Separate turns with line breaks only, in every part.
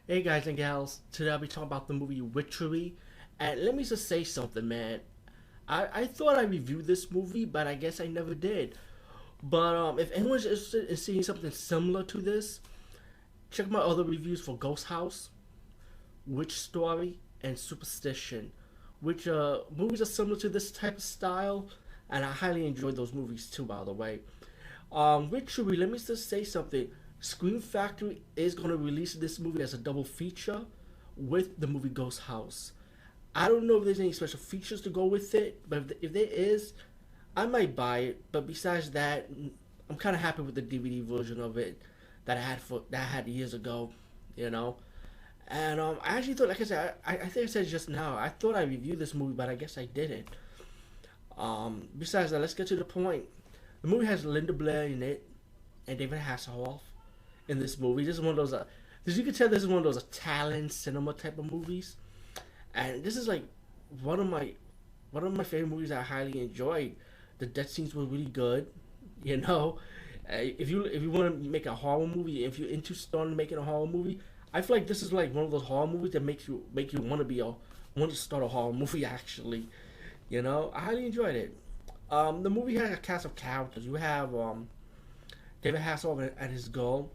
Hey guys and gals, today I'll be talking about the movie Witchery. And let me just say something, man. I thought I reviewed this movie, but I guess I never did. But if anyone's interested in seeing something similar to this, check my other reviews for Ghost House, Witch Story, and Superstition, which movies are similar to this type of style, and I highly enjoyed those movies too, by the way. Witchery, let me just say something. Scream Factory is going to release this movie as a double feature with the movie Ghost House. I don't know if there's any special features to go with it, but if there is, I might buy it. But besides that, I'm kind of happy with the DVD version of it that I had years ago, you know. And I actually thought, like I said, I think I said just now, I thought I reviewed this movie, but I guess I didn't. Besides that, let's get to the point. The movie has Linda Blair in it and David Hasselhoff in this movie. This is one of those, as you can tell, this is one of those Italian cinema type of movies, and this is like one of my one of my favorite movies I highly enjoyed. The death scenes were really good, you know. If you want to make a horror movie, if you're into starting making a horror movie, I feel like this is like one of those horror movies that make you want to start a horror movie actually. You know, I highly enjoyed it. The movie has a cast of characters. You have David Hasselhoff and his girl.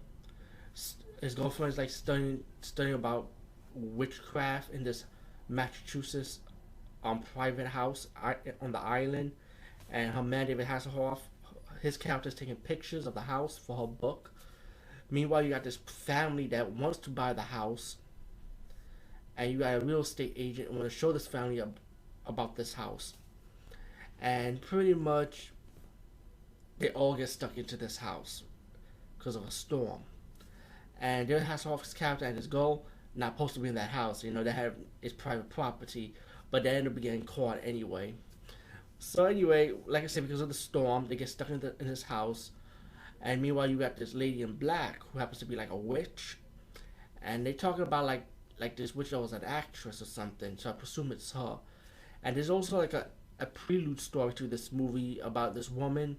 His girlfriend is like studying about witchcraft in this Massachusetts private house on the island, and her man David Hasselhoff, his character is taking pictures of the house for her book. Meanwhile, you got this family that wants to buy the house, and you got a real estate agent who want to show this family about this house, and pretty much they all get stuck into this house because of a storm. And David Hasselhoff's character and his girl not supposed to be in that house. You know, they have it's private property, but they end up getting caught anyway. So anyway, like I said, because of the storm, they get stuck in this house. And meanwhile, you got this lady in black who happens to be like a witch, and they talking about like this witch that was an actress or something. So I presume it's her. And there's also like a prelude story to this movie about this woman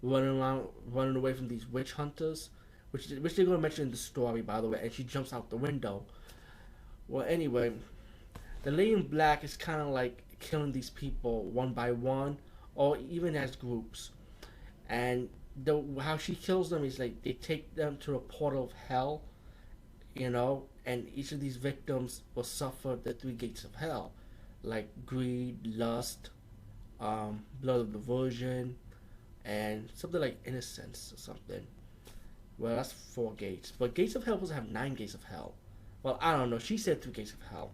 running away from these witch hunters, which they're gonna mention in the story, by the way. And she jumps out the window. Well, anyway, the lady in black is kind of like killing these people one by one, or even as groups. And the how she kills them is like they take them to a portal of hell, you know, and each of these victims will suffer the three gates of hell, like greed, lust, blood of the virgin, and something like innocence or something. Well, that's four gates, but gates of hell supposed to have nine gates of hell. Well, I don't know. She said three gates of hell.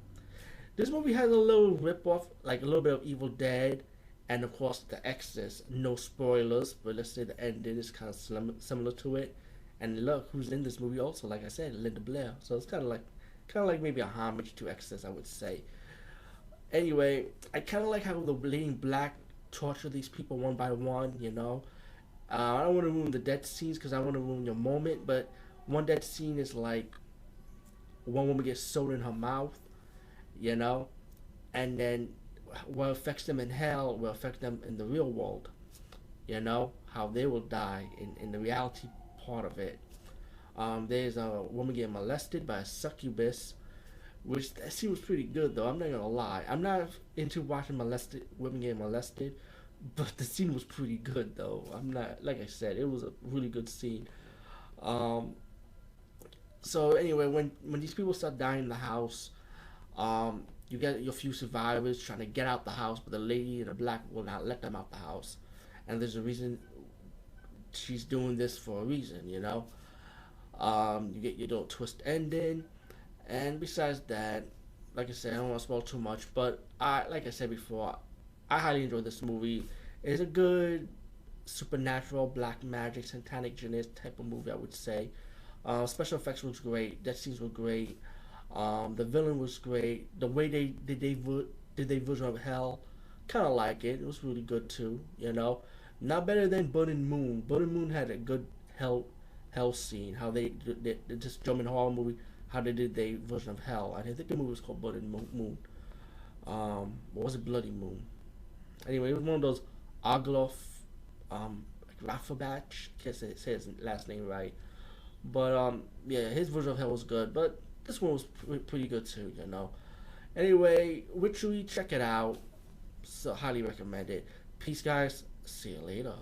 This movie has a little rip off, like a little bit of Evil Dead, and of course The Exorcist. No spoilers, but let's say the ending is kind of similar to it. And look, who's in this movie also? Like I said, Linda Blair. So it's kind of like maybe a homage to Exorcist, I would say. Anyway, I kind of like how the Lady in Black torture these people one by one. You know, I don't want to ruin the death scenes because I want to ruin your moment. But one death scene is like one woman gets sewed in her mouth, you know, and then what affects them in hell will affect them in the real world, you know, how they will die in the reality part of it. There's a woman getting molested by a succubus, which that scene was pretty good though. I'm not gonna lie. I'm not into watching molested women getting molested, but the scene was pretty good though. I'm not like I said, it was a really good scene. Um, so anyway, when these people start dying in the house, you get your few survivors trying to get out the house, but the lady in the black will not let them out the house, and there's a reason she's doing this for a reason, you know. You get your little twist ending, and besides that, like I said, I don't want to spoil too much, but like I said before, I highly enjoyed this movie. It's a good supernatural, black magic, satanic genius type of movie, I would say. Special effects was great. Death scenes were great. The villain was great. The way did they version of Hell, kind of like it. It was really good too. You know, not better than Blood and Moon. Blood and Moon had a good hell scene. How they just German horror movie. How they did their version of Hell. I think the movie was called Blood and Moon. What was it? Bloody Moon. Anyway, it was one of those Agloff, Rafabach. Can't say his last name right. But yeah, his version of Hell was good. But this one was pretty good too. You know. Anyway, Witchery, check it out. So highly recommend it. Peace, guys. See you later.